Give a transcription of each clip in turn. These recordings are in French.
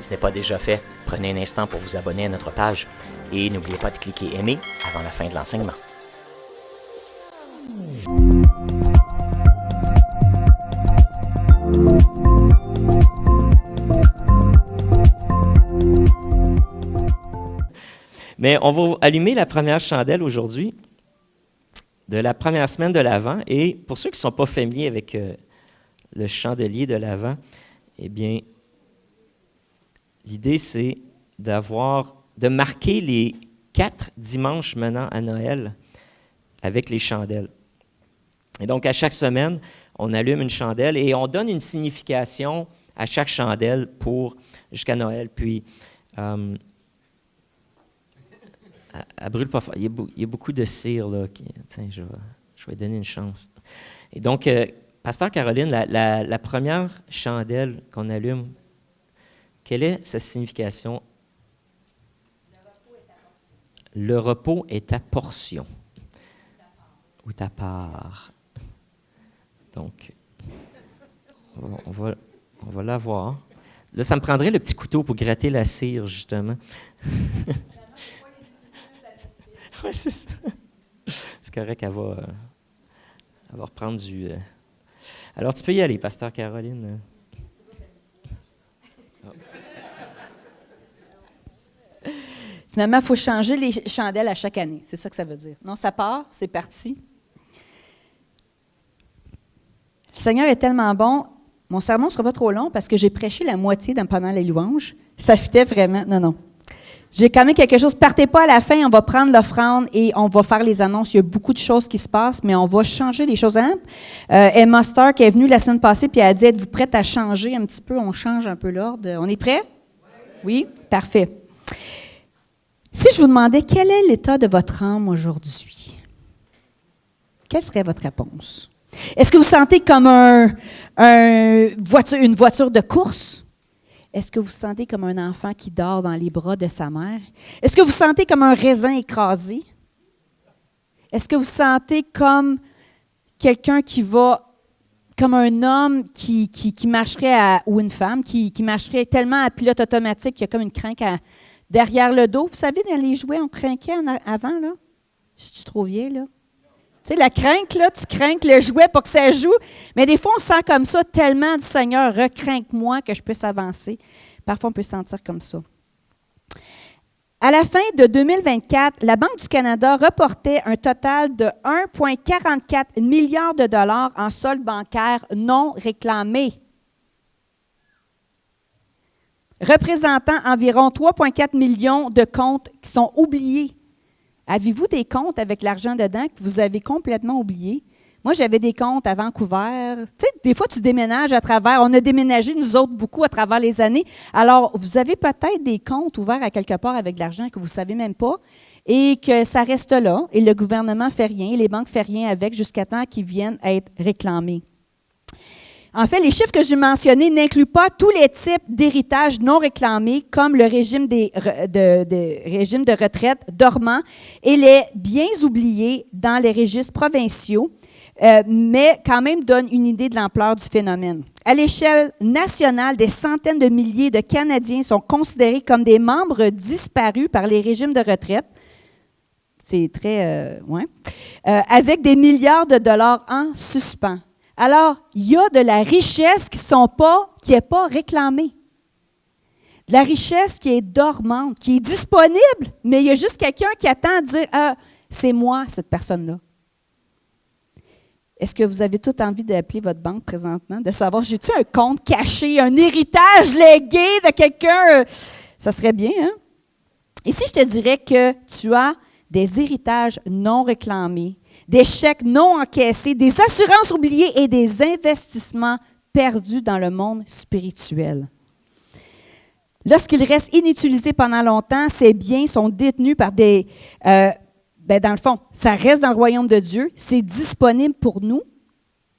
ce n'est pas déjà fait, prenez un instant pour vous abonner à notre page et n'oubliez pas de cliquer aimer avant la fin de l'enseignement. Mais on va allumer la première chandelle aujourd'hui de la première semaine de l'Avent. Et pour ceux qui ne sont pas familiers avec le chandelier de l'Avent, eh bien, l'idée, c'est de marquer les 4 dimanches menant à Noël avec les chandelles. Et donc, à chaque semaine, on allume une chandelle et on donne une signification à chaque chandelle jusqu'à Noël. Puis, elle brûle pas fort. Il y a beaucoup de cire, là. Tiens, je vais donner une chance. Et donc, Pasteur Caroline, la première chandelle qu'on allume, quelle est sa signification? Le repos est ta portion. Ou ta part. Donc, on va la voir. Là, ça me prendrait le petit couteau pour gratter la cire, justement. Oui, c'est ça. C'est correct, elle va reprendre du... Alors, tu peux y aller, Pasteur Caroline. Finalement, il faut changer les chandelles à chaque année. C'est ça que ça veut dire. Non, ça part, c'est parti. Le Seigneur est tellement bon. Mon sermon ne sera pas trop long parce que j'ai prêché la moitié pendant les louanges. Ça fitait vraiment. Non. J'ai quand même quelque chose. Partez pas à la fin, on va prendre l'offrande et on va faire les annonces. Il y a beaucoup de choses qui se passent, mais on va changer les choses. Hein? Emma Stark est venue la semaine passée puis elle a dit, êtes-vous prête à changer un petit peu? On change un peu l'ordre. On est prêt? Oui? Parfait. Si je vous demandais quel est l'état de votre âme aujourd'hui, quelle serait votre réponse? Est-ce que vous sentez comme une voiture de course? Est-ce que vous sentez comme un enfant qui dort dans les bras de sa mère? Est-ce que vous sentez comme un raisin écrasé? Est-ce que vous sentez comme quelqu'un qui va, comme un homme qui marcherait, ou une femme, qui marcherait tellement à pilote automatique qu'il y a comme une crinque derrière le dos? Vous savez, dans les jouets, on crinquait avant, là? Je suis trop vieille, là? Tu sais, la crinque, là, tu crinques le jouet pour que ça joue. Mais des fois, on sent comme ça tellement du Seigneur, recrinque-moi que je puisse avancer. Parfois, on peut se sentir comme ça. À la fin de 2024, la Banque du Canada reportait un total de 1,44 milliard de dollars en solde bancaire non réclamé, représentant environ 3,4 millions de comptes qui sont oubliés. Avez-vous des comptes avec l'argent dedans que vous avez complètement oubliés? Moi, j'avais des comptes à Vancouver. Tu sais, des fois, tu déménages à travers. On a déménagé, nous autres, beaucoup à travers les années. Alors, vous avez peut-être des comptes ouverts à quelque part avec de l'argent que vous ne savez même pas et que ça reste là et le gouvernement ne fait rien et les banques ne font rien avec jusqu'à temps qu'ils viennent à être réclamés. En fait, les chiffres que j'ai mentionnés n'incluent pas tous les types d'héritages non réclamés, comme le régime de retraite dormant et les biens oubliés dans les registres provinciaux, mais quand même donne une idée de l'ampleur du phénomène. À l'échelle nationale, des centaines de milliers de Canadiens sont considérés comme des membres disparus par les régimes de retraite. C'est très... avec des milliards de dollars en suspens. Alors, il y a de la richesse qui n'est pas réclamée. De la richesse qui est dormante, qui est disponible, mais il y a juste quelqu'un qui attend à dire « Ah, c'est moi, cette personne-là ». Est-ce que vous avez tout envie d'appeler votre banque présentement, de savoir « J'ai-tu un compte caché, un héritage légué de quelqu'un? » Ça serait bien, hein? Et si je te dirais que tu as des héritages non réclamés, des chèques non encaissés, des assurances oubliées et des investissements perdus dans le monde spirituel. Lorsqu'ils restent inutilisés pendant longtemps, ces biens sont détenus par des... dans le fond, ça reste dans le royaume de Dieu, c'est disponible pour nous,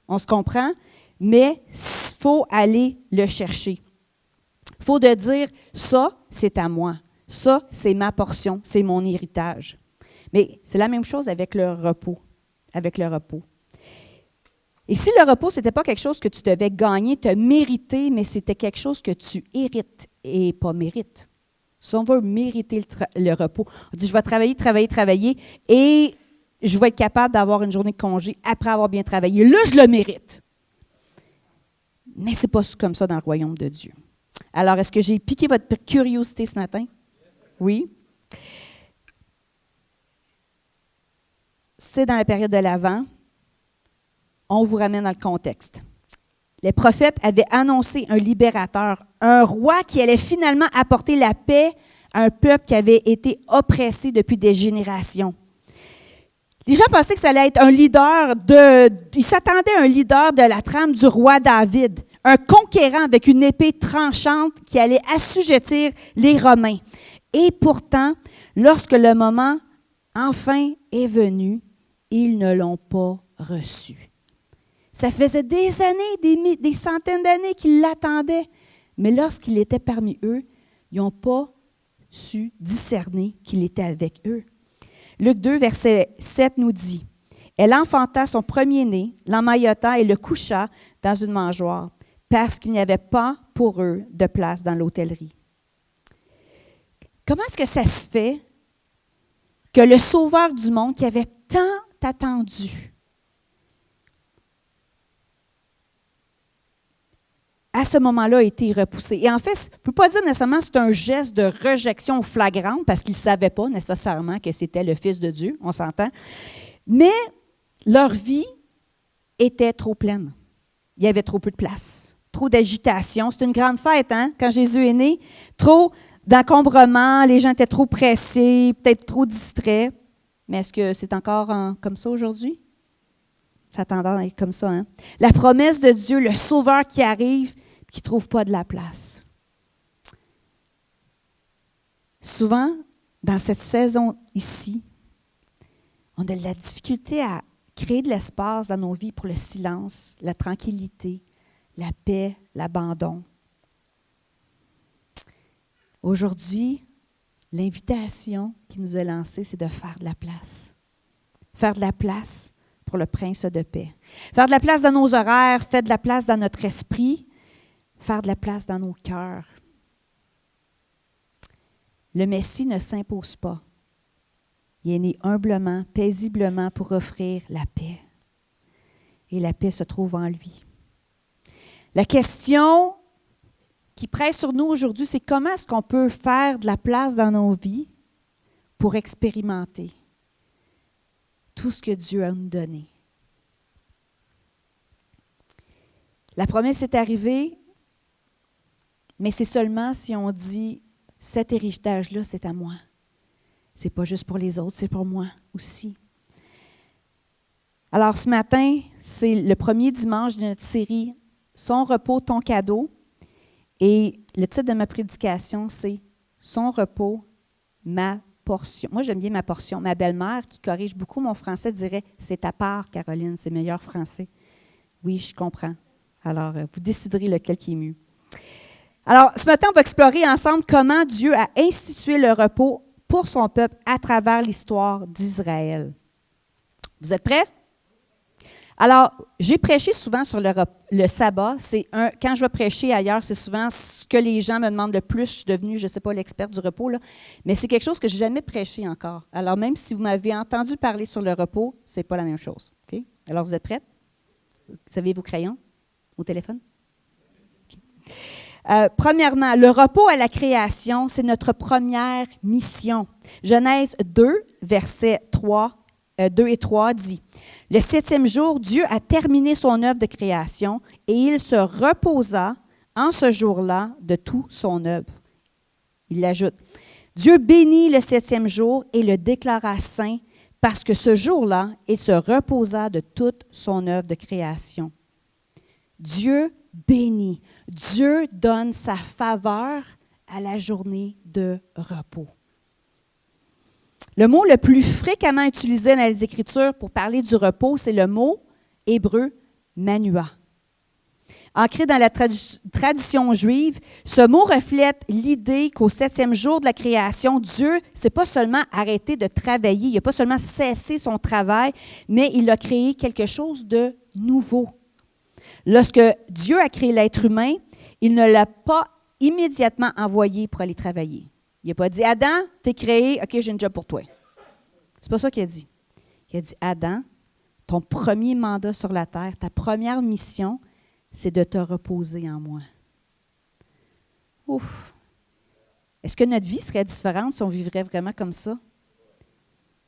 on se comprend, mais il faut aller le chercher. Il faut de dire, ça, c'est à moi. Ça, c'est ma portion, c'est mon héritage. Mais c'est la même chose avec le repos. Et si le repos, ce n'était pas quelque chose que tu devais gagner, te mériter, mais c'était quelque chose que tu hérites et pas mérite. Si on veut mériter le repos, on dit, je vais travailler, et je vais être capable d'avoir une journée de congé après avoir bien travaillé. Là, je le mérite. Mais ce n'est pas comme ça dans le royaume de Dieu. Alors, est-ce que j'ai piqué votre curiosité ce matin? Oui. C'est dans la période de l'Avent. On vous ramène dans le contexte. Les prophètes avaient annoncé un libérateur, un roi qui allait finalement apporter la paix à un peuple qui avait été oppressé depuis des générations. Les gens pensaient que ça allait être un leader ils s'attendaient à un leader de la trame du roi David, un conquérant avec une épée tranchante qui allait assujettir les Romains. Et pourtant, lorsque le moment enfin est venu, ils ne l'ont pas reçu. Ça faisait des années, des centaines d'années qu'ils l'attendaient. Mais lorsqu'il était parmi eux, ils n'ont pas su discerner qu'il était avec eux. Luc 2, verset 7 nous dit, « Elle enfanta son premier-né, l'emmaillota et le coucha dans une mangeoire, parce qu'il n'y avait pas pour eux de place dans l'hôtellerie. » Comment est-ce que ça se fait que le Sauveur du monde qui avait tant attendu, à ce moment-là, a été repoussé? Et en fait, je ne peux pas dire nécessairement que c'est un geste de rejection flagrante, parce qu'ils ne savaient pas nécessairement que c'était le Fils de Dieu, on s'entend, mais leur vie était trop pleine. Il y avait trop peu de place, trop d'agitation. C'était une grande fête, hein? Quand Jésus est né, trop d'encombrement, les gens étaient trop pressés, peut-être trop distraits. Mais est-ce que c'est encore comme ça aujourd'hui? Ça a tendance à être comme ça, hein? La promesse de Dieu, le Sauveur qui arrive, qui ne trouve pas de la place. Souvent, dans cette saison ici, on a de la difficulté à créer de l'espace dans nos vies pour le silence, la tranquillité, la paix, l'abandon. Aujourd'hui, l'invitation qui nous est lancée, c'est de faire de la place. Faire de la place pour le prince de paix. Faire de la place dans nos horaires, faire de la place dans notre esprit, faire de la place dans nos cœurs. Le Messie ne s'impose pas. Il est né humblement, paisiblement pour offrir la paix. Et la paix se trouve en lui. La question qui presse sur nous aujourd'hui, c'est comment est-ce qu'on peut faire de la place dans nos vies pour expérimenter tout ce que Dieu a nous donné. La promesse est arrivée, mais c'est seulement si on dit « cet héritage-là, c'est à moi ». Ce n'est pas juste pour les autres, c'est pour moi aussi. Alors ce matin, c'est le premier dimanche de notre série « Son repos, ton cadeau ». Et le titre de ma prédication, c'est « Son repos, ma portion ». Moi, j'aime bien ma portion. Ma belle-mère, qui corrige beaucoup mon français, dirait « C'est ta part, Caroline, c'est meilleur français ». Oui, je comprends. Alors, vous déciderez lequel qui est mieux. Alors, ce matin, on va explorer ensemble comment Dieu a institué le repos pour son peuple à travers l'histoire d'Israël. Vous êtes prêts? Alors, j'ai prêché souvent sur le sabbat. Quand je vais prêcher ailleurs, c'est souvent ce que les gens me demandent le plus. Je suis devenue, je ne sais pas, l'experte du repos, là. Mais c'est quelque chose que je n'ai jamais prêché encore. Alors, même si vous m'avez entendu parler sur le repos, ce n'est pas la même chose. Okay? Alors, vous êtes prêts? Vous avez vos crayons? Au téléphone? Okay. Premièrement, le repos à la création, c'est notre première mission. Genèse 2, versets 2 et 3 dit, « Le 7e jour, Dieu a terminé son œuvre de création et il se reposa en ce jour-là de tout son œuvre. » Il ajoute, « Dieu bénit le 7e jour et le déclara saint parce que ce jour-là, il se reposa de toute son œuvre de création. » Dieu bénit. Dieu donne sa faveur à la journée de repos. Le mot le plus fréquemment utilisé dans les Écritures pour parler du repos, c'est le mot hébreu « manua ». Ancré dans la tradition juive, ce mot reflète l'idée qu'au 7e jour de la création, Dieu ne s'est pas seulement arrêté de travailler, il n'a pas seulement cessé son travail, mais il a créé quelque chose de nouveau. Lorsque Dieu a créé l'être humain, il ne l'a pas immédiatement envoyé pour aller travailler. Il n'a pas dit, Adam, t'es créé, OK, j'ai une job pour toi. C'est pas ça qu'il a dit. Il a dit, Adam, ton premier mandat sur la terre, ta première mission, c'est de te reposer en moi. Ouf! Est-ce que notre vie serait différente si on vivrait vraiment comme ça?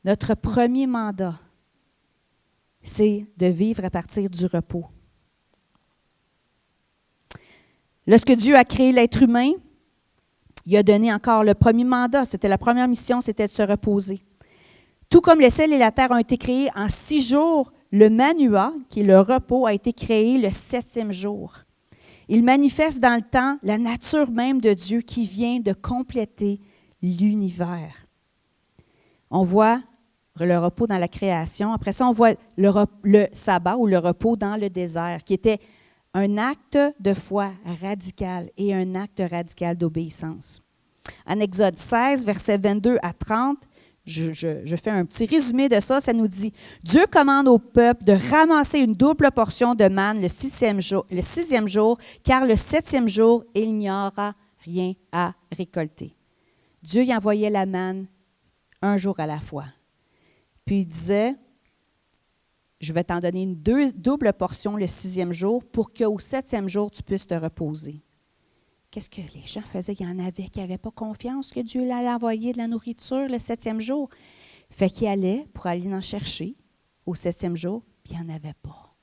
Notre premier mandat, c'est de vivre à partir du repos. Lorsque Dieu a créé l'être humain, il a donné encore le premier mandat. C'était la première mission, c'était de se reposer. Tout comme le ciel et la terre ont été créés en 6 jours, le manua, qui est le repos, a été créé le 7e jour. Il manifeste dans le temps la nature même de Dieu qui vient de compléter l'univers. On voit le repos dans la création. Après ça, on voit le sabbat ou le repos dans le désert, qui était un acte de foi radical et un acte radical d'obéissance. En Exode 16, versets 22 à 30, je fais un petit résumé de ça. Ça nous dit, Dieu commande au peuple de ramasser une double portion de manne le 6e jour, car le 7e jour, il n'y aura rien à récolter. Dieu y envoyait la manne un jour à la fois. Puis il disait, je vais t'en donner une double portion le 6e jour pour qu'au 7e jour, tu puisses te reposer. Qu'est-ce que les gens faisaient? Il y en avait qui n'avaient pas confiance que Dieu allait envoyer de la nourriture le 7e jour. Fait qu'ils allaient pour aller en chercher au 7e jour, puis il n'y en avait pas.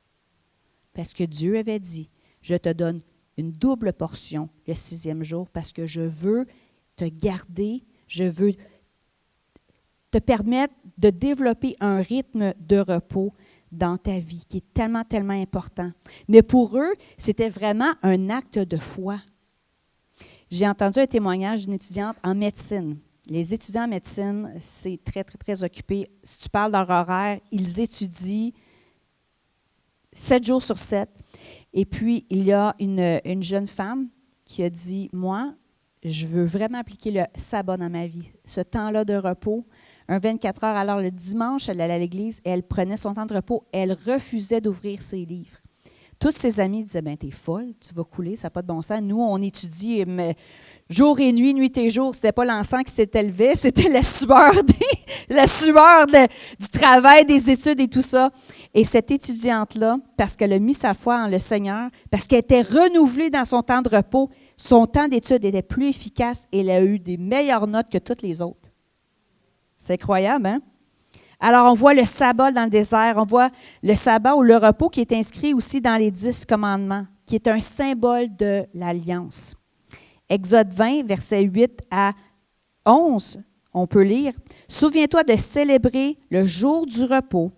Parce que Dieu avait dit, je te donne une double portion le 6e jour parce que je veux te garder, je veux te permettre de développer un rythme de repos dans ta vie qui est tellement, tellement important. Mais pour eux, c'était vraiment un acte de foi. J'ai entendu un témoignage d'une étudiante en médecine. Les étudiants en médecine, c'est très, très, très occupé. Si tu parles de leur horaire, ils étudient 7 jours sur 7. Et puis, il y a une jeune femme qui a dit, moi, je veux vraiment appliquer le sabbat dans ma vie, ce temps-là de repos. Un 24 heures, alors le dimanche, elle allait à l'église et elle prenait son temps de repos. Elle refusait d'ouvrir ses livres. Tous ses amis disaient, ben t'es folle, tu vas couler, ça n'a pas de bon sens. Nous, on étudie jour et nuit, nuit et jour. C'était pas l'encens qui s'était élevé, c'était la sueur, du travail, des études et tout ça. Et cette étudiante-là, parce qu'elle a mis sa foi en le Seigneur, parce qu'elle était renouvelée dans son temps de repos, son temps d'études était plus efficace et elle a eu des meilleures notes que toutes les autres. C'est incroyable, hein? Alors, on voit le sabbat dans le désert, on voit le sabbat ou le repos qui est inscrit aussi dans les 10 commandements, qui est un symbole de l'alliance. Exode 20, versets 8 à 11, on peut lire, « Souviens-toi de célébrer le jour du repos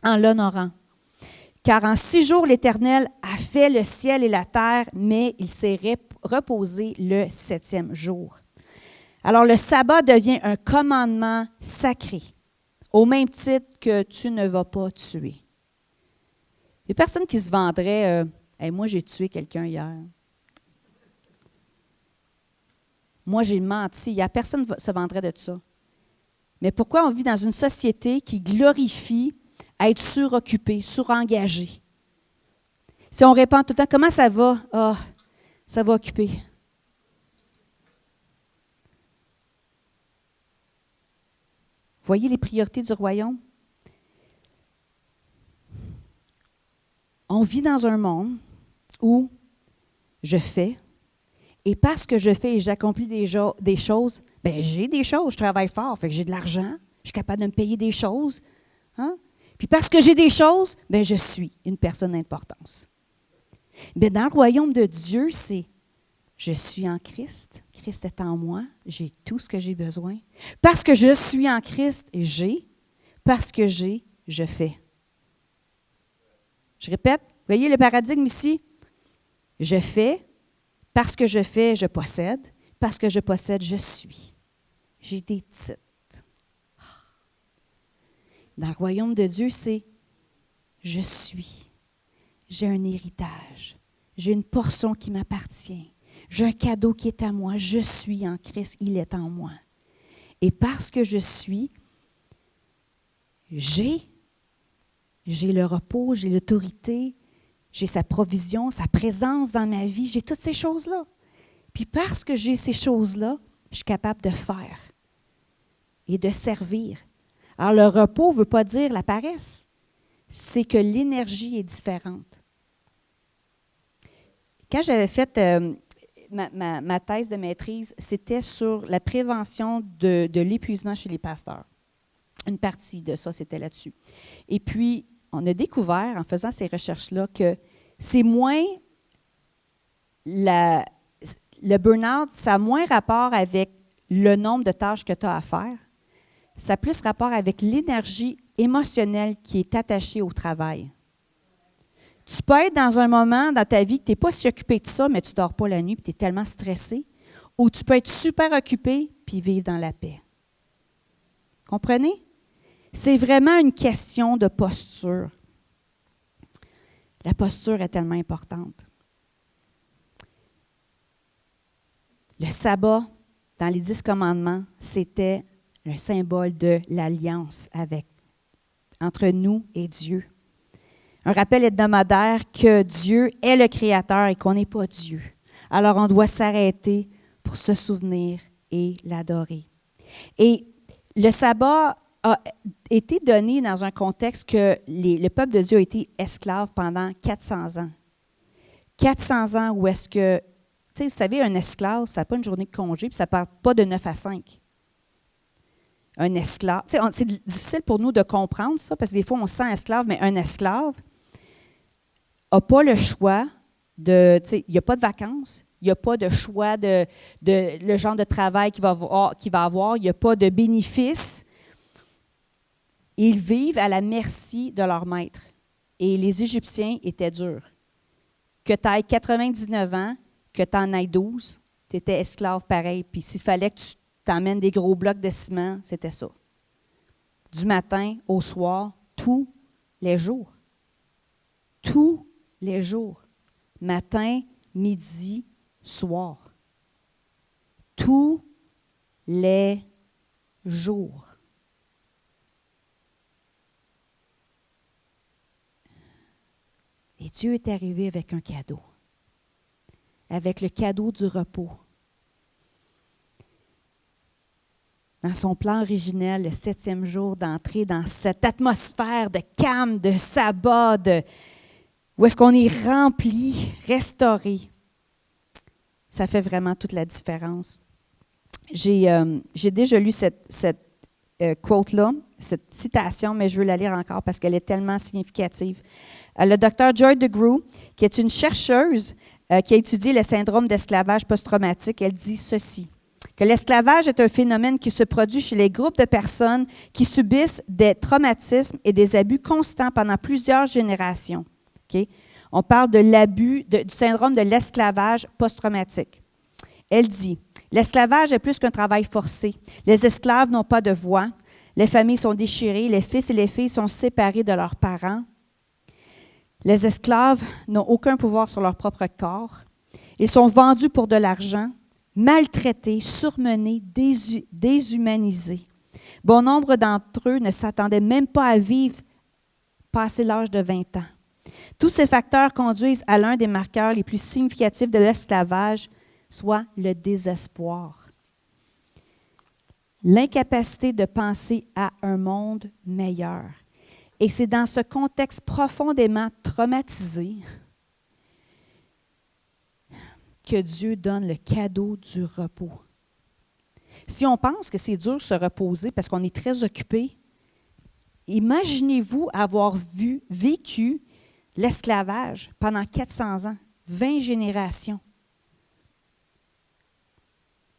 en l'honorant, car en 6 jours l'Éternel a fait le ciel et la terre, mais il s'est reposé le 7e jour. » Alors, le sabbat devient un commandement sacré, au même titre que tu ne vas pas tuer. Il n'y a personne qui se vendrait hey, « moi, j'ai tué quelqu'un hier. Moi, j'ai menti. » Il n'y a personne qui se vendrait de ça. Mais pourquoi on vit dans une société qui glorifie être suroccupé, surengagé? Si on répond tout le temps « comment ça va? » « Ah, ça va occuper. » Voyez les priorités du royaume? On vit dans un monde où je fais, et parce que je fais et j'accomplis des choses, bien, j'ai des choses, je travaille fort, fait que j'ai de l'argent, je suis capable de me payer des choses. Hein? Puis parce que j'ai des choses, bien, je suis une personne d'importance. Mais dans le royaume de Dieu, c'est je suis en Christ, Christ est en moi, j'ai tout ce que j'ai besoin. Parce que je suis en Christ, j'ai, parce que j'ai, je fais. Je répète, voyez le paradigme ici? Je fais, parce que je fais, je possède, parce que je possède, je suis. J'ai des titres. Dans le royaume de Dieu, c'est je suis. J'ai un héritage, j'ai une portion qui m'appartient. J'ai un cadeau qui est à moi. Je suis en Christ, il est en moi. Et parce que je suis, j'ai le repos, j'ai l'autorité, j'ai sa provision, sa présence dans ma vie, j'ai toutes ces choses-là. Puis parce que j'ai ces choses-là, je suis capable de faire et de servir. Alors, le repos ne veut pas dire la paresse. C'est que l'énergie est différente. Quand j'avais fait ma thèse de maîtrise, c'était sur la prévention de l'épuisement chez les pasteurs. Une partie de ça, c'était là-dessus. Et puis, on a découvert, en faisant ces recherches-là, que c'est moins le burn-out, ça a moins rapport avec le nombre de tâches que tu as à faire. Ça a plus rapport avec l'énergie émotionnelle qui est attachée au travail. Tu peux être dans un moment dans ta vie que tu n'es pas si occupé de ça, mais tu ne dors pas la nuit et tu es tellement stressé. Ou tu peux être super occupé puis vivre dans la paix. Comprenez? C'est vraiment une question de posture. La posture est tellement importante. Le sabbat, dans les 10 commandements, c'était le symbole de l'alliance entre nous et Dieu. Un rappel hebdomadaire que Dieu est le Créateur et qu'on n'est pas Dieu. Alors, on doit s'arrêter pour se souvenir et l'adorer. Et le sabbat a été donné dans un contexte que le peuple de Dieu a été esclave pendant 400 ans. 400 ans où est-ce que, tu sais, vous savez, un esclave, ça n'a pas une journée de congé, puis ça ne part pas de 9 à 5. Un esclave, tu sais, c'est difficile pour nous de comprendre ça, parce que des fois, on se sent esclave, mais un esclave n'a pas le choix de, tu sais, il n'y a pas de vacances, il n'y a pas de choix de le genre de travail qu'il va avoir, il n'y a pas de bénéfices. Ils vivent à la merci de leur maître. Et les Égyptiens étaient durs. Que tu ailles 99 ans, que tu en ailles 12, tu étais esclave pareil. Puis s'il fallait que tu t'emmènes des gros blocs de ciment, c'était ça. Du matin au soir, tous les jours. Tous les jours. Matin, midi, soir. Tous les jours. Et Dieu est arrivé avec un cadeau, avec le cadeau du repos. Dans son plan originel, le 7e jour, d'entrer dans cette atmosphère de calme, de sabbat, où est-ce qu'on est rempli, restauré. Ça fait vraiment toute la différence. J'ai déjà lu cette quote-là, cette citation, mais je veux la lire encore parce qu'elle est tellement significative. Le docteur Joy DeGruy, qui est une chercheuse qui a étudié le syndrome d'esclavage post-traumatique, elle dit ceci, que l'esclavage est un phénomène qui se produit chez les groupes de personnes qui subissent des traumatismes et des abus constants pendant plusieurs générations. Okay? On parle de l'abus, du syndrome de l'esclavage post-traumatique. Elle dit, l'esclavage est plus qu'un travail forcé. Les esclaves n'ont pas de voix. Les familles sont déchirées. Les fils et les filles sont séparés de leurs parents. Les esclaves n'ont aucun pouvoir sur leur propre corps. Ils sont vendus pour de l'argent, maltraités, surmenés, déshumanisés. Bon nombre d'entre eux ne s'attendaient même pas à vivre passé l'âge de 20 ans. Tous ces facteurs conduisent à l'un des marqueurs les plus significatifs de l'esclavage, soit le désespoir. L'incapacité de penser à un monde meilleur. Et c'est dans ce contexte profondément traumatisé que Dieu donne le cadeau du repos. Si on pense que c'est dur de se reposer parce qu'on est très occupé, imaginez-vous avoir vécu l'esclavage pendant 400 ans, 20 générations.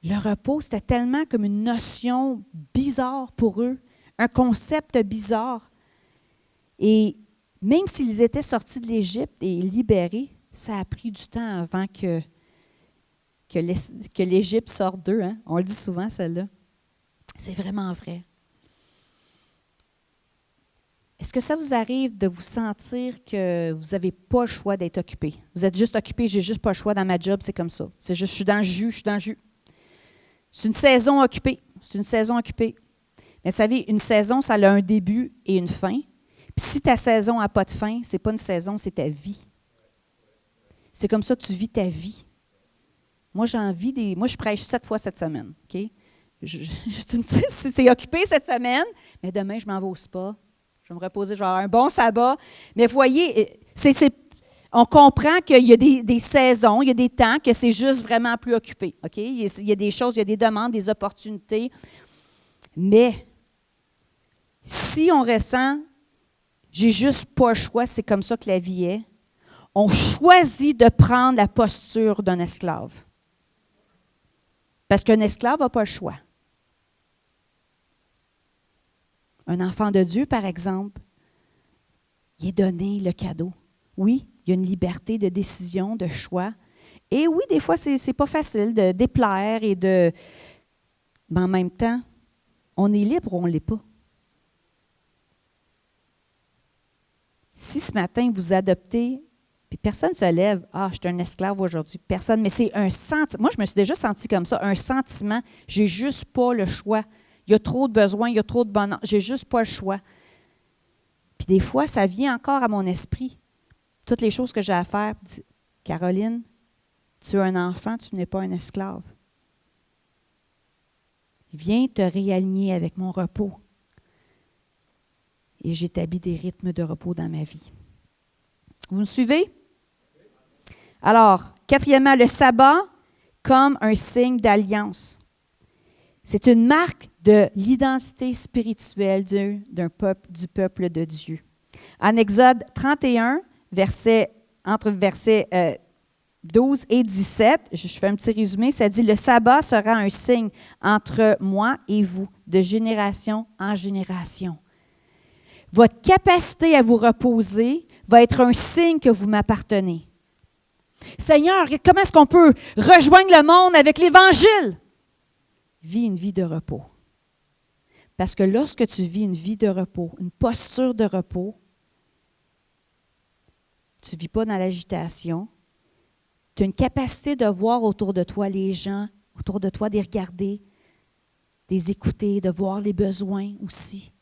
Le repos, c'était tellement comme une notion bizarre pour eux, un concept bizarre. Et même s'ils étaient sortis de l'Égypte et libérés, ça a pris du temps avant que l'Égypte sorte d'eux. Hein? On le dit souvent, celle-là. C'est vraiment vrai. Est-ce que ça vous arrive de vous sentir que vous n'avez pas le choix d'être occupé? Vous êtes juste occupé, j'ai juste pas le choix dans ma job, c'est comme ça. C'est juste, je suis dans le jus. C'est une saison occupée. Mais vous savez, une saison, ça a un début et une fin. Puis si ta saison n'a pas de fin, ce n'est pas une saison, c'est ta vie. C'est comme ça que tu vis ta vie. Moi, moi, je prêche 7 fois cette semaine. OK? C'est occupé cette semaine, mais demain, je m'en vais au spa. Je vais me reposer, je vais avoir un bon sabbat. Mais vous voyez, on comprend qu'il y a des saisons, il y a des temps que c'est juste vraiment plus occupé. OK? Il y a des choses, il y a des demandes, des opportunités. Mais si on ressent, j'ai juste pas le choix, c'est comme ça que la vie est, on choisit de prendre la posture d'un esclave. Parce qu'un esclave n'a pas le choix. Un enfant de Dieu, par exemple, il est donné le cadeau. Oui, il y a une liberté de décision, de choix. Et oui, des fois, c'est pas facile de déplaire mais en même temps, on est libre ou on ne l'est pas. Si ce matin, vous adoptez, puis personne ne se lève, « Ah, je suis un esclave aujourd'hui. » Personne, mais c'est un sentiment. Moi, je me suis déjà senti comme ça, un sentiment, j'ai juste pas le choix. Il y a trop de besoins, il y a trop de bonheur, j'ai juste pas le choix. Puis des fois, ça vient encore à mon esprit. Toutes les choses que j'ai à faire. Caroline, tu es un enfant, tu n'es pas un esclave. Viens te réaligner avec mon repos. Et j'établis des rythmes de repos dans ma vie. Vous me suivez? Alors, quatrièmement, le sabbat comme un signe d'alliance. C'est une marque de l'identité spirituelle du peuple de Dieu. En Exode 31, entre versets 12 et 17, je fais un petit résumé, ça dit « Le sabbat sera un signe entre moi et vous, de génération en génération. Votre capacité à vous reposer va être un signe que vous m'appartenez. Seigneur, comment est-ce qu'on peut rejoindre le monde avec l'Évangile? Vis une vie de repos. Parce que lorsque tu vis une vie de repos, une posture de repos, tu ne vis pas dans l'agitation. Tu as une capacité de voir autour de toi les gens, autour de toi, de les regarder, de les écouter, de voir les besoins aussi.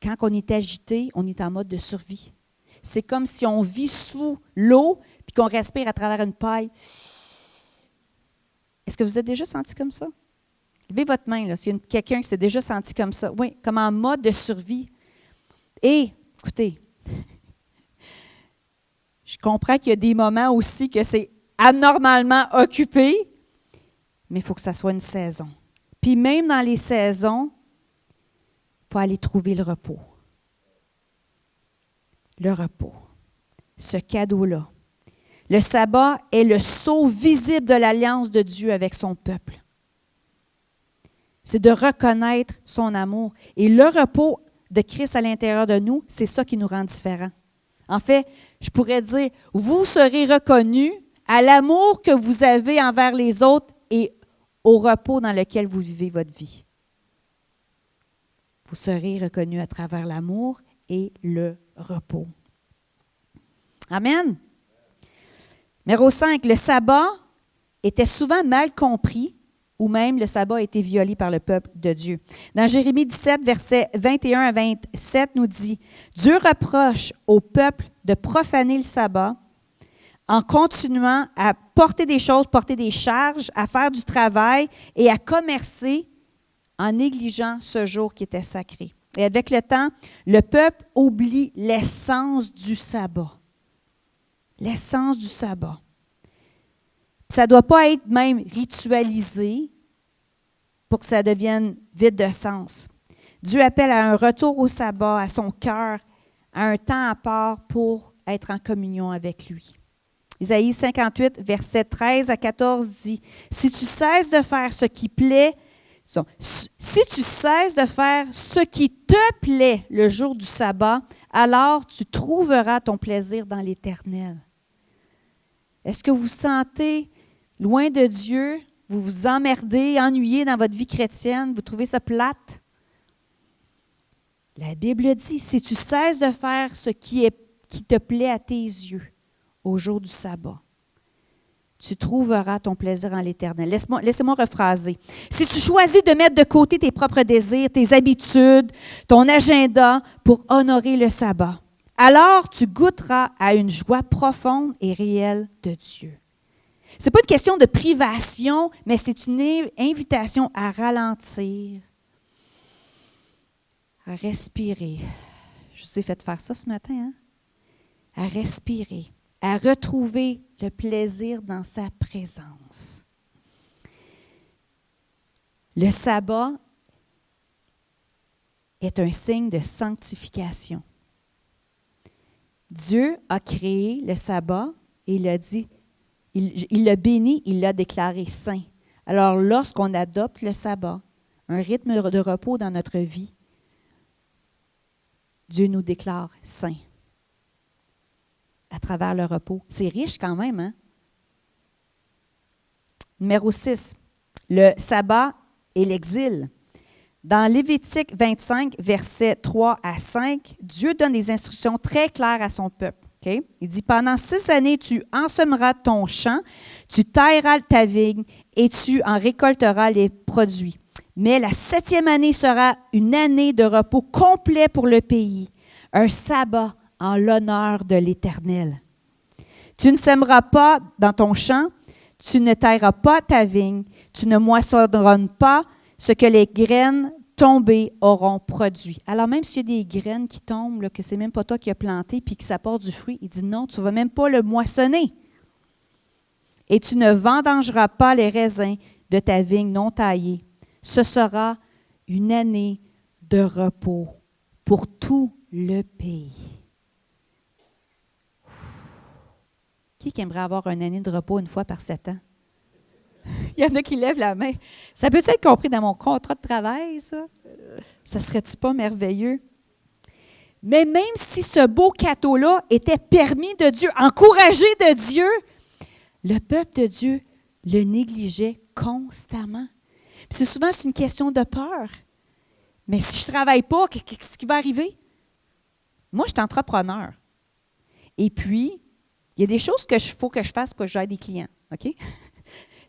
Quand on est agité, on est en mode de survie. C'est comme si on vit sous l'eau puis qu'on respire à travers une paille. Est-ce que vous êtes déjà senti comme ça? Levez votre main, là, s'il y a quelqu'un qui s'est déjà senti comme ça. Oui, comme en mode de survie. Et, écoutez, je comprends qu'il y a des moments aussi que c'est anormalement occupé, mais il faut que ça soit une saison. Puis même dans les saisons, il faut aller trouver le repos. Le repos. Ce cadeau-là. Le sabbat est le sceau visible de l'alliance de Dieu avec son peuple. C'est de reconnaître son amour. Et le repos de Christ à l'intérieur de nous, c'est ça qui nous rend différents. En fait, je pourrais dire, vous serez reconnus à l'amour que vous avez envers les autres et au repos dans lequel vous vivez votre vie. Vous serez reconnus à travers l'amour et le repos. Amen. Numéro 5, le sabbat était souvent mal compris ou même le sabbat a été violé par le peuple de Dieu. Dans Jérémie 17, versets 21 à 27, nous dit « Dieu reproche au peuple de profaner le sabbat en continuant à porter des choses, porter des charges, à faire du travail et à commercer en négligeant ce jour qui était sacré. » Et avec le temps, le peuple oublie l'essence du sabbat. L'essence du sabbat. Ça ne doit pas être même ritualisé pour que ça devienne vide de sens. Dieu appelle à un retour au sabbat, à son cœur, à un temps à part pour être en communion avec lui. Isaïe 58, versets 13 à 14 dit « Si tu cesses de faire ce qui plaît, si tu cesses de faire ce qui te plaît le jour du sabbat, alors tu trouveras ton plaisir dans l'Éternel. » Est-ce que vous sentez loin de Dieu, vous vous emmerdez, ennuyez dans votre vie chrétienne, vous trouvez ça plate? La Bible dit, si tu cesses de faire ce qui te plaît à tes yeux au jour du sabbat, tu trouveras ton plaisir en l'Éternel. Laissez-moi rephraser. Si tu choisis de mettre de côté tes propres désirs, tes habitudes, ton agenda pour honorer le sabbat, alors tu goûteras à une joie profonde et réelle de Dieu. Ce n'est pas une question de privation, mais c'est une invitation à ralentir, à respirer. Je vous ai fait faire ça ce matin, hein? À respirer, à retrouver le plaisir dans sa présence. Le sabbat est un signe de sanctification. Dieu a créé le sabbat et il a dit, il l'a béni, il l'a déclaré saint. Alors, lorsqu'on adopte le sabbat, un rythme de repos dans notre vie, Dieu nous déclare saints à travers le repos. C'est riche quand même, hein? Numéro 6, le sabbat et l'exil. Dans Lévitique 25, versets 3 à 5, Dieu donne des instructions très claires à son peuple. Okay? Il dit, pendant 6 années, tu ensemeras ton champ, tu tailleras ta vigne et tu en récolteras les produits. Mais la 7e année sera une année de repos complet pour le pays, un sabbat en l'honneur de l'Éternel. Tu ne sèmeras pas dans ton champ, tu ne tailleras pas ta vigne, tu ne moissonneras pas ce que les graines tombées auront produit. Alors même s'il y a des graines qui tombent, là, que ce n'est même pas toi qui as planté puis que ça porte du fruit, il dit non, tu ne vas même pas le moissonner. Et tu ne vendangeras pas les raisins de ta vigne non taillée. Ce sera une année de repos pour tout le pays. Qui aimerait avoir une année de repos une fois par 7 ans? Il y en a qui lèvent la main. Ça peut-tu être compris dans mon contrat de travail, ça? Ça serait-tu pas merveilleux? Mais même si ce beau cadeau-là était permis de Dieu, encouragé de Dieu, le peuple de Dieu le négligeait constamment. Puis c'est souvent une question de peur. Mais si je ne travaille pas, qu'est-ce qui va arriver? Moi, je suis entrepreneur. Et puis, il y a des choses qu'il faut que je fasse pour que j'aide des clients. OK?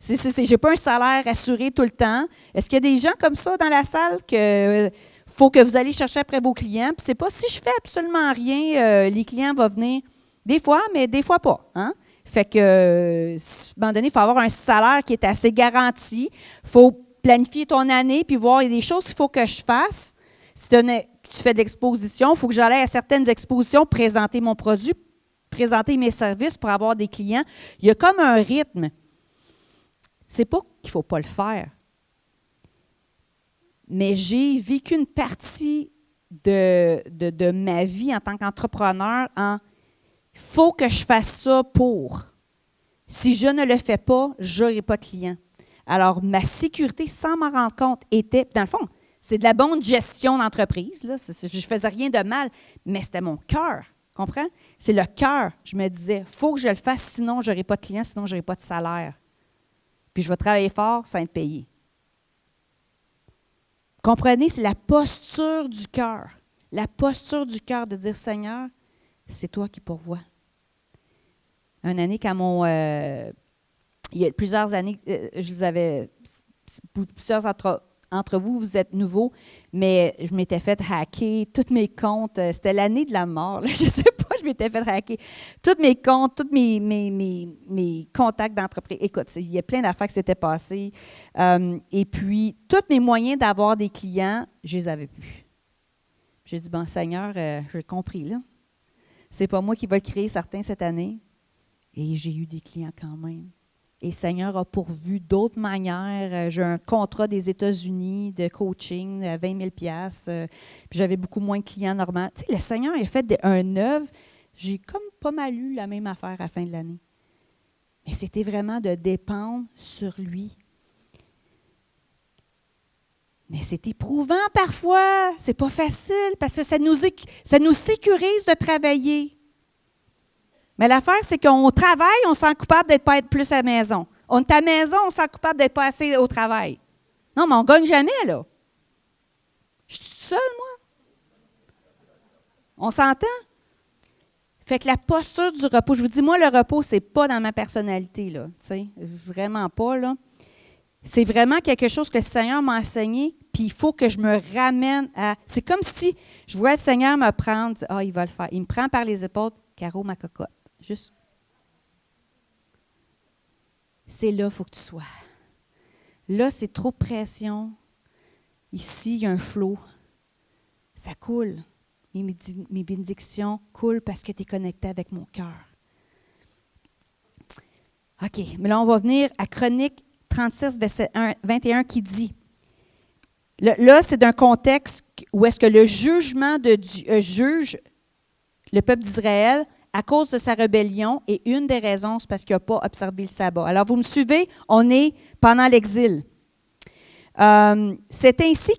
Je n'ai pas un salaire assuré tout le temps. Est-ce qu'il y a des gens comme ça dans la salle que faut que vous allez chercher après vos clients? Puis c'est pas si je fais absolument rien, les clients vont venir des fois, mais des fois pas. Hein? Fait que, à un moment donné, il faut avoir un salaire qui est assez garanti. Il faut planifier ton année puis voir, il y a des choses qu'il faut que je fasse. Si tu fais de l'exposition, il faut que j'aille à certaines expositions, présenter mon produit, présenter mes services pour avoir des clients. Il y a comme un rythme. C'est pas qu'il ne faut pas le faire. Mais j'ai vécu une partie de ma vie en tant qu'entrepreneur en « il faut que je fasse ça pour ». Si je ne le fais pas, je n'aurai pas de clients. Alors, ma sécurité, sans m'en rendre compte, était, dans le fond, c'est de la bonne gestion d'entreprise. Là. Je ne faisais rien de mal, mais c'était mon cœur. Comprends? C'est le cœur. Je me disais, il faut que je le fasse, sinon je n'aurai pas de clients, sinon je n'aurai pas de salaire. Puis je vais travailler fort sans être payé. Comprenez, c'est la posture du cœur. La posture du cœur de dire, Seigneur, c'est toi qui pourvois. Une année, quand il y a plusieurs années, je les avais, plusieurs entre vous, vous êtes nouveaux, mais je m'étais fait hacker tous mes comptes. C'était l'année de la mort. Là, je ne sais pas, je m'étais fait hacker. Tous mes comptes, tous mes contacts d'entreprise. Écoute, il y a plein d'affaires qui s'étaient passées. Et puis, tous mes moyens d'avoir des clients, je ne les avais plus. J'ai dit, bon, Seigneur, j'ai compris, là. C'est pas moi qui vais le créer, certains, cette année. Et j'ai eu des clients quand même. Et Seigneur a pourvu d'autres manières. J'ai un contrat des États-Unis de coaching à 20 000 $. Puis j'avais beaucoup moins de clients normaux. Tu sais, le Seigneur a fait un œuvre. J'ai comme pas mal eu la même affaire à la fin de l'année. Mais c'était vraiment de dépendre sur lui. Mais c'est éprouvant parfois. C'est pas facile parce que ça nous sécurise de travailler. Mais l'affaire, c'est qu'on travaille, on se sent coupable d'être pas être plus à la maison. On est à la maison, on se sent coupable d'être pas assez au travail. Non, mais on ne gagne jamais, là. Je suis toute seule, moi. On s'entend? Fait que la posture du repos, je vous dis, moi, le repos, c'est pas dans ma personnalité, là. Tu sais, vraiment pas, là. C'est vraiment quelque chose que le Seigneur m'a enseigné, puis il faut que je me ramène à... C'est comme si je voyais le Seigneur me prendre, il va le faire. Il me prend par les épaules, Caro, ma cocotte. Juste. c'est là qu'il faut que tu sois. Là, c'est trop de pression. Ici, il y a un flot. Ça coule. Mes bénédictions coulent parce que tu es connecté avec mon cœur. OK, mais là, on va venir à Chroniques 36, verset 21 qui dit, là, c'est d'un contexte où est-ce que le jugement de Dieu juge le peuple d'Israël à cause de sa rébellion, et une des raisons, c'est parce qu'il n'a pas observé le sabbat. Alors, vous me suivez? On est pendant l'exil. C'est ainsi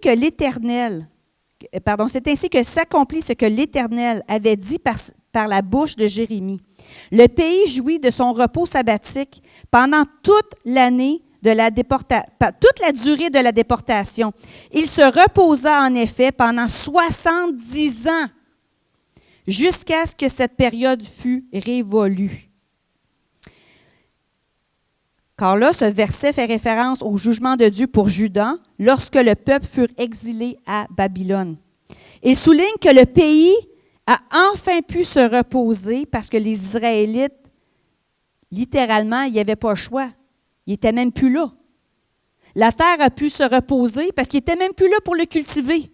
que s'accomplit ce que l'Éternel avait dit par la bouche de Jérémie. Le pays jouit de son repos sabbatique pendant toute l'année toute la durée de la déportation. Il se reposa en effet pendant 70 ans, jusqu'à ce que cette période fût révolue. Car là, ce verset fait référence au jugement de Dieu pour Juda lorsque le peuple fut exilé à Babylone. Il souligne que le pays a enfin pu se reposer parce que les Israélites, littéralement, il n'y avait pas le choix. Ils n'étaient même plus là. La terre a pu se reposer parce qu'ils n'étaient même plus là pour le cultiver.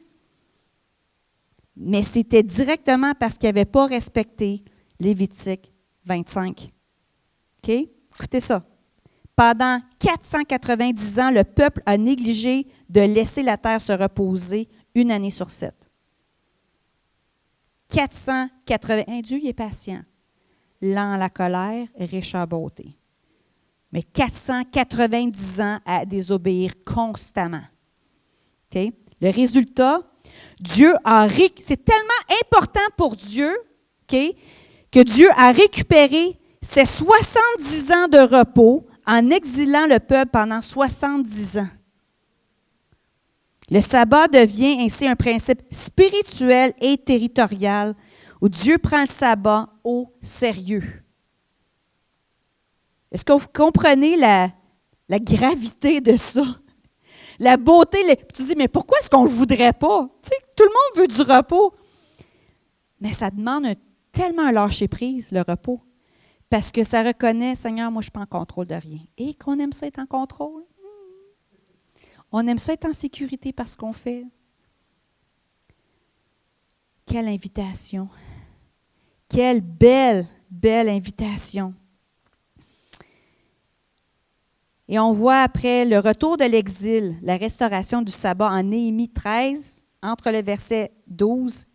Mais c'était directement parce qu'ils n'avaient pas respecté Lévitique 25. OK? Écoutez ça. Pendant 490 ans, le peuple a négligé de laisser la terre se reposer une année sur 7. 480. Dieu, il est patient. Lent à la colère, riche en beauté. Mais 490 ans à désobéir constamment. OK? Le résultat, c'est tellement important pour Dieu, OK, que Dieu a récupéré ses 70 ans de repos en exilant le peuple pendant 70 ans. Le sabbat devient ainsi un principe spirituel et territorial où Dieu prend le sabbat au sérieux. Est-ce que vous comprenez la gravité de ça? La beauté, tu dis, mais pourquoi est-ce qu'on ne le voudrait pas? Tu sais, tout le monde veut du repos. Mais ça demande tellement un lâcher-prise, le repos. Parce que ça reconnaît, Seigneur, moi, je ne suis pas en contrôle de rien. Et qu'on aime ça être en contrôle. On aime ça être en sécurité par ce qu'on fait. Quelle invitation. Quelle belle, belle invitation. Et on voit après le retour de l'exil, la restauration du sabbat en Néhémie 13, entre le verset 15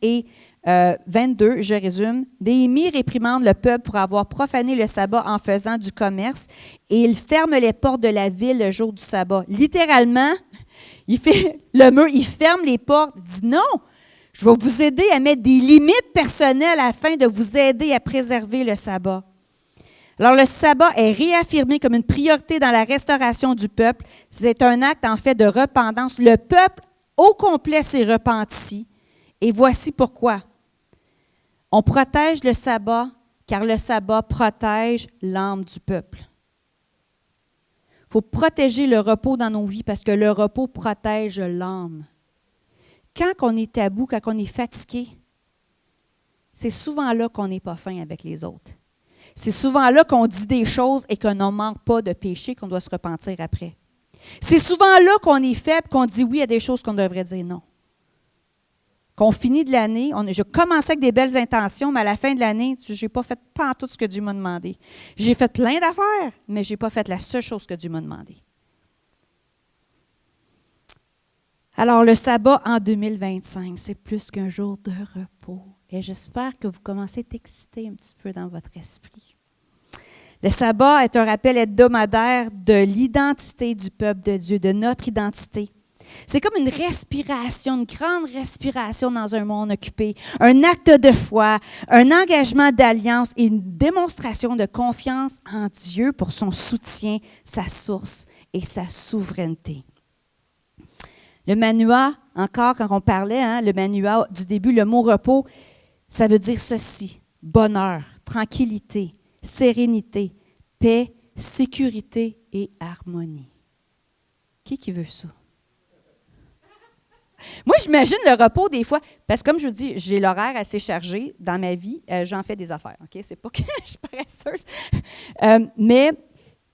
et 22, je résume. Néhémie réprimande le peuple pour avoir profané le sabbat en faisant du commerce et il ferme les portes de la ville le jour du sabbat. Littéralement, il fait le mur, il ferme les portes, il dit non, je vais vous aider à mettre des limites personnelles afin de vous aider à préserver le sabbat. Alors, le sabbat est réaffirmé comme une priorité dans la restauration du peuple. C'est un acte, en fait, de repentance. Le peuple, au complet, s'est repenti. Et voici pourquoi. On protège le sabbat, car le sabbat protège l'âme du peuple. Il faut protéger le repos dans nos vies, parce que le repos protège l'âme. Quand on est à bout, quand on est fatigué, c'est souvent là qu'on n'est pas fin avec les autres. C'est souvent là qu'on dit des choses et qu'on n'en manque pas de péché, qu'on doit se repentir après. C'est souvent là qu'on est faible, qu'on dit oui à des choses qu'on devrait dire non. Qu'on finit de l'année, je commençais avec des belles intentions, mais à la fin de l'année, je n'ai pas fait pas tout ce que Dieu m'a demandé. J'ai fait plein d'affaires, mais je n'ai pas fait la seule chose que Dieu m'a demandé. Alors, le sabbat en 2025, c'est plus qu'un jour de repos. Et j'espère que vous commencez à être excités un petit peu dans votre esprit. Le sabbat est un rappel hebdomadaire de l'identité du peuple de Dieu, de notre identité. C'est comme une respiration, une grande respiration dans un monde occupé, un acte de foi, un engagement d'alliance et une démonstration de confiance en Dieu pour son soutien, sa source et sa souveraineté. Le manua, encore quand on parlait, le manua du début, le mot repos, ça veut dire ceci, bonheur, tranquillité, sérénité, paix, sécurité et harmonie. Qui veut ça? Moi, j'imagine le repos des fois, parce que comme je vous dis, j'ai l'horaire assez chargé dans ma vie. J'en fais des affaires, OK? C'est pas que je suis paresseuse. Mais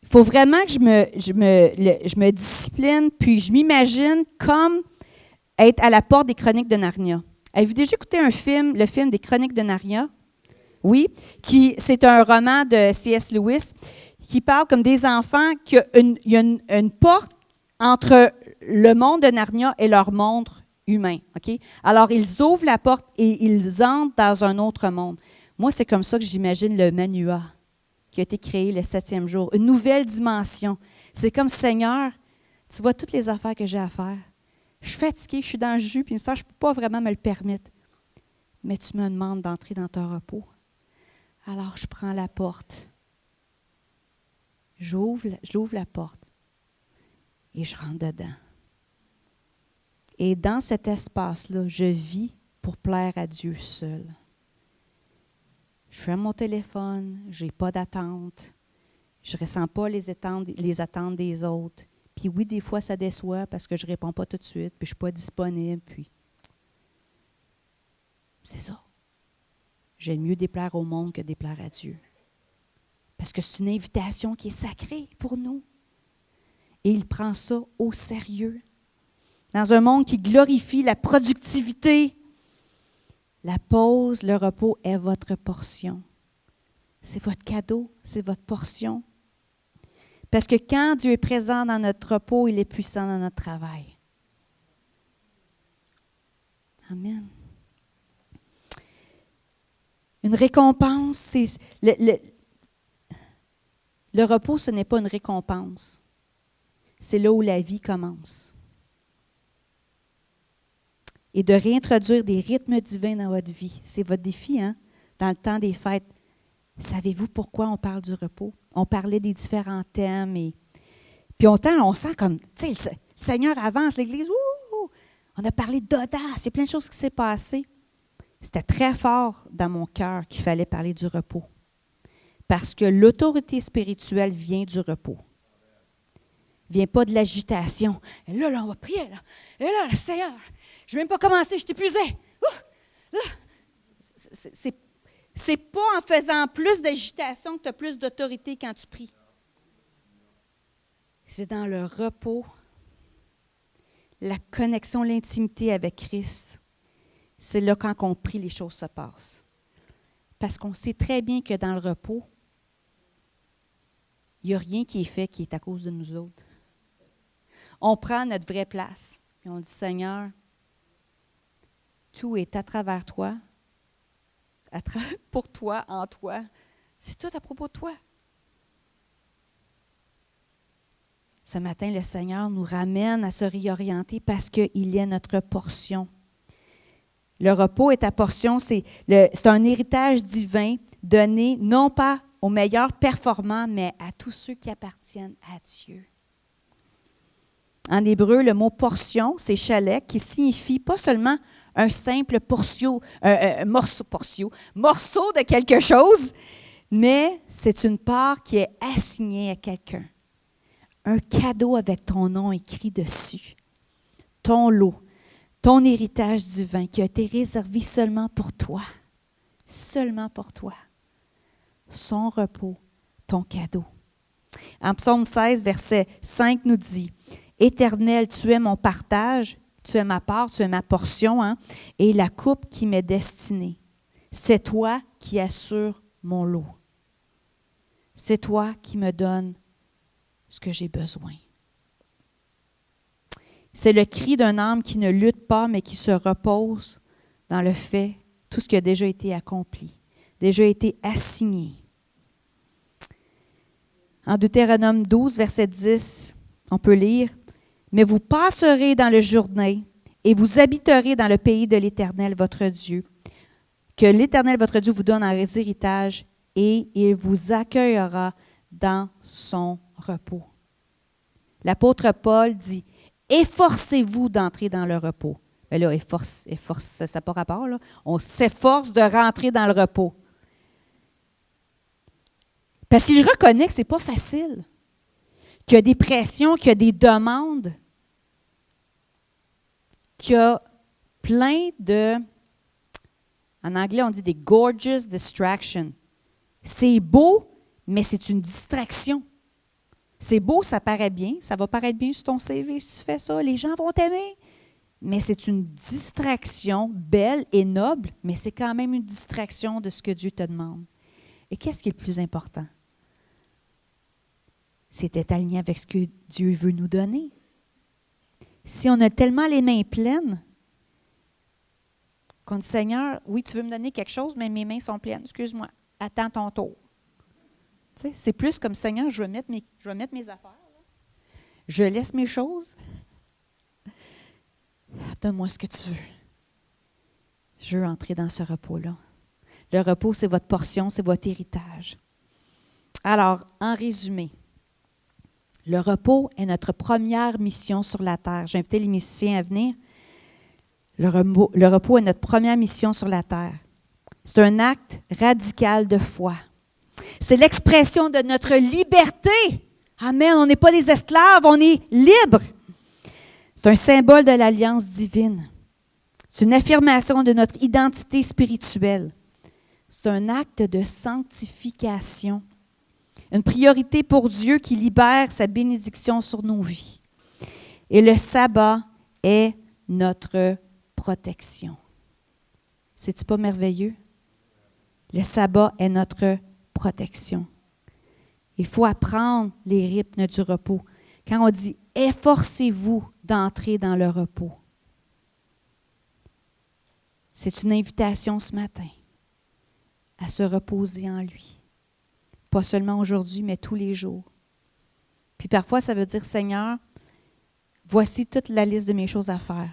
il faut vraiment que je me discipline, puis je m'imagine comme être à la porte des Chroniques de Narnia. Avez-vous déjà écouté le film des Chroniques de Narnia? Oui, c'est un roman de C.S. Lewis qui parle comme des enfants, qu'il y a une porte entre le monde de Narnia et leur monde humain. OK? Alors, ils ouvrent la porte et ils entrent dans un autre monde. Moi, c'est comme ça que j'imagine le Manua, qui a été créé le 7e jour. Une nouvelle dimension. C'est comme, Seigneur, tu vois toutes les affaires que j'ai à faire. Je suis fatiguée, je suis dans le jus, puis ça, je ne peux pas vraiment me le permettre. Mais tu me demandes d'entrer dans ton repos. Alors, je prends la porte. J'ouvre la porte et je rentre dedans. Et dans cet espace-là, je vis pour plaire à Dieu seul. Je ferme mon téléphone, je n'ai pas d'attente, je ne ressens pas les attentes des autres. Puis oui, des fois, ça déçoit parce que je ne réponds pas tout de suite, puis je ne suis pas disponible. Puis c'est ça. J'aime mieux déplaire au monde que déplaire à Dieu. Parce que c'est une invitation qui est sacrée pour nous. Et il prend ça au sérieux. Dans un monde qui glorifie la productivité, la pause, le repos est votre portion. C'est votre cadeau, c'est votre portion. Parce que quand Dieu est présent dans notre repos, il est puissant dans notre travail. Amen. Une récompense, c'est le repos, ce n'est pas une récompense. C'est là où la vie commence. Et de réintroduire des rythmes divins dans votre vie. C'est votre défi, hein? Dans le temps des fêtes. Savez-vous pourquoi on parle du repos? On parlait des différents thèmes. Puis on sent comme, tu sais, le Seigneur avance, l'Église, on a parlé d'audace, il y a plein de choses qui s'est passées. C'était très fort dans mon cœur qu'il fallait parler du repos. Parce que l'autorité spirituelle vient du repos. Vient pas de l'agitation. Et là, on va prier. Là. Et là, le Seigneur, je ne vais même pas commencer, je suis épuisée. C'est pas en faisant plus d'agitation que tu as plus d'autorité quand tu pries. C'est dans le repos, la connexion, l'intimité avec Christ. C'est là quand on prie, les choses se passent. Parce qu'on sait très bien que dans le repos, il n'y a rien qui est fait qui est à cause de nous autres. On prend notre vraie place et on dit, Seigneur, tout est à travers toi, pour toi, en toi. C'est tout à propos de toi. Ce matin, le Seigneur nous ramène à se réorienter parce qu'il est notre portion. Le repos est ta portion, c'est un héritage divin donné non pas aux meilleurs performants, mais à tous ceux qui appartiennent à Dieu. En hébreu, le mot portion, c'est chalek, qui signifie pas seulement un simple morceau de quelque chose, mais c'est une part qui est assignée à quelqu'un. Un cadeau avec ton nom écrit dessus. Ton lot, ton héritage divin qui a été réservé seulement pour toi. Seulement pour toi. Son repos, ton cadeau. En Psaume 16, verset 5 nous dit, « Éternel, tu es mon partage, tu es ma part, tu es ma portion, hein, et la coupe qui m'est destinée. C'est toi qui assures mon lot. C'est toi qui me donnes ce que j'ai besoin. » C'est le cri d'un âme qui ne lutte pas, mais qui se repose dans le fait, tout ce qui a déjà été accompli, déjà été assigné. En Deutéronome 12, verset 10, on peut lire, « Mais vous passerez dans le Jourdain et vous habiterez dans le pays de l'Éternel, votre Dieu, que l'Éternel, votre Dieu, vous donne en héritage, et il vous accueillera dans son repos. » L'apôtre Paul dit, « Efforcez-vous d'entrer dans le repos. » Mais là, efforce, ça n'a pas rapport, là. On s'efforce de rentrer dans le repos. Parce qu'il reconnaît que ce n'est pas facile, qu'il y a des pressions, qu'il y a des demandes. qui a plein de, en anglais on dit des gorgeous distractions. C'est beau, mais c'est une distraction. C'est beau, ça paraît bien, ça va paraître bien sur ton CV si tu fais ça, les gens vont t'aimer. Mais c'est une distraction belle et noble, mais c'est quand même une distraction de ce que Dieu te demande. Et qu'est-ce qui est le plus important? C'est d'être aligné avec ce que Dieu veut nous donner. Si on a tellement les mains pleines, qu'on dit, Seigneur, oui, tu veux me donner quelque chose, mais mes mains sont pleines. Excuse-moi, attends ton tour. Tu sais, c'est plus comme, Seigneur, je vais mettre mes affaires. Là. Je laisse mes choses. Donne-moi ce que tu veux. Je veux entrer dans ce repos-là. Le repos, c'est votre portion, c'est votre héritage. Alors, en résumé, le repos est notre première mission sur la terre. J'ai invité les musiciens à venir. Le repos est notre première mission sur la terre. C'est un acte radical de foi. C'est l'expression de notre liberté. Amen. On n'est pas des esclaves, on est libres. C'est un symbole de l'alliance divine. C'est une affirmation de notre identité spirituelle. C'est un acte de sanctification. Une priorité pour Dieu qui libère sa bénédiction sur nos vies. Et le sabbat est notre protection. C'est-tu pas merveilleux? Le sabbat est notre protection. Il faut apprendre les rythmes du repos. Quand on dit « efforcez-vous d'entrer dans le repos », c'est une invitation ce matin à se reposer en lui. Pas seulement aujourd'hui, mais tous les jours. Puis parfois, ça veut dire « Seigneur, voici toute la liste de mes choses à faire. »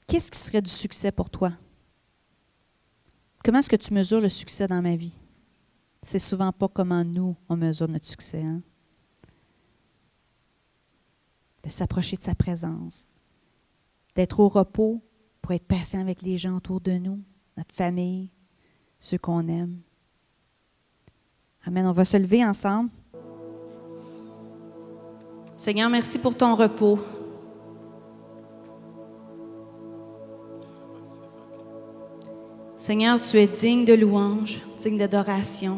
Qu'est-ce qui serait du succès pour toi? Comment est-ce que tu mesures le succès dans ma vie? C'est souvent pas comment nous, on mesure notre succès. Hein? De s'approcher de sa présence, d'être au repos pour être patient avec les gens autour de nous, notre famille, ceux qu'on aime. Amen. On va se lever ensemble. Seigneur, merci pour ton repos. Seigneur, tu es digne de louange, digne d'adoration.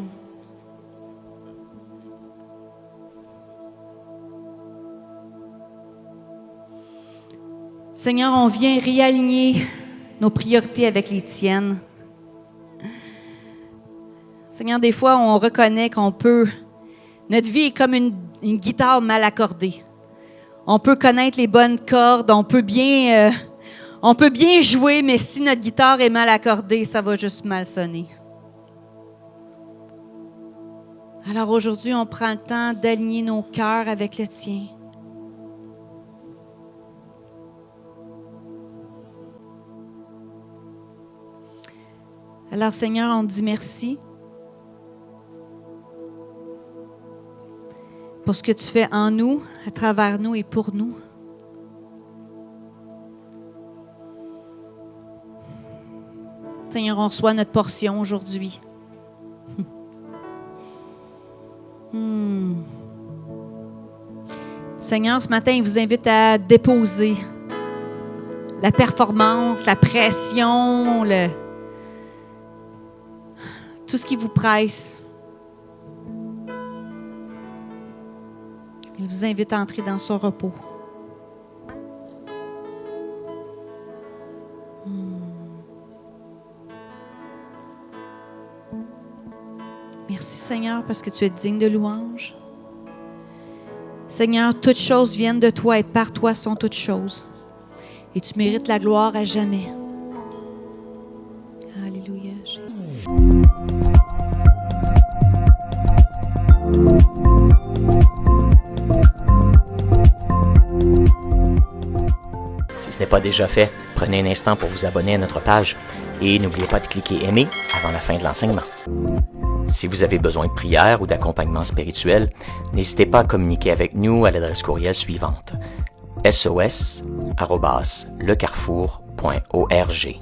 Seigneur, on vient réaligner nos priorités avec les tiennes. Seigneur, des fois, on reconnaît notre vie est comme une guitare mal accordée. On peut connaître les bonnes cordes, on peut bien jouer, mais si notre guitare est mal accordée, ça va juste mal sonner. Alors aujourd'hui, on prend le temps d'aligner nos cœurs avec le tien. Alors Seigneur, on te dit merci pour ce que tu fais en nous, à travers nous et pour nous. Seigneur, on reçoit notre portion aujourd'hui. Seigneur, ce matin, il vous invite à déposer la performance, la pression, tout ce qui vous presse. Il vous invite à entrer dans son repos. Merci Seigneur parce que tu es digne de louange. Seigneur, toutes choses viennent de toi et par toi sont toutes choses. Et tu mérites la gloire à jamais. Alléluia. Si ce n'est pas déjà fait, prenez un instant pour vous abonner à notre page et n'oubliez pas de cliquer aimer avant la fin de l'enseignement. Si vous avez besoin de prière ou d'accompagnement spirituel, n'hésitez pas à communiquer avec nous à l'adresse courriel suivante: sos@lecarrefour.org.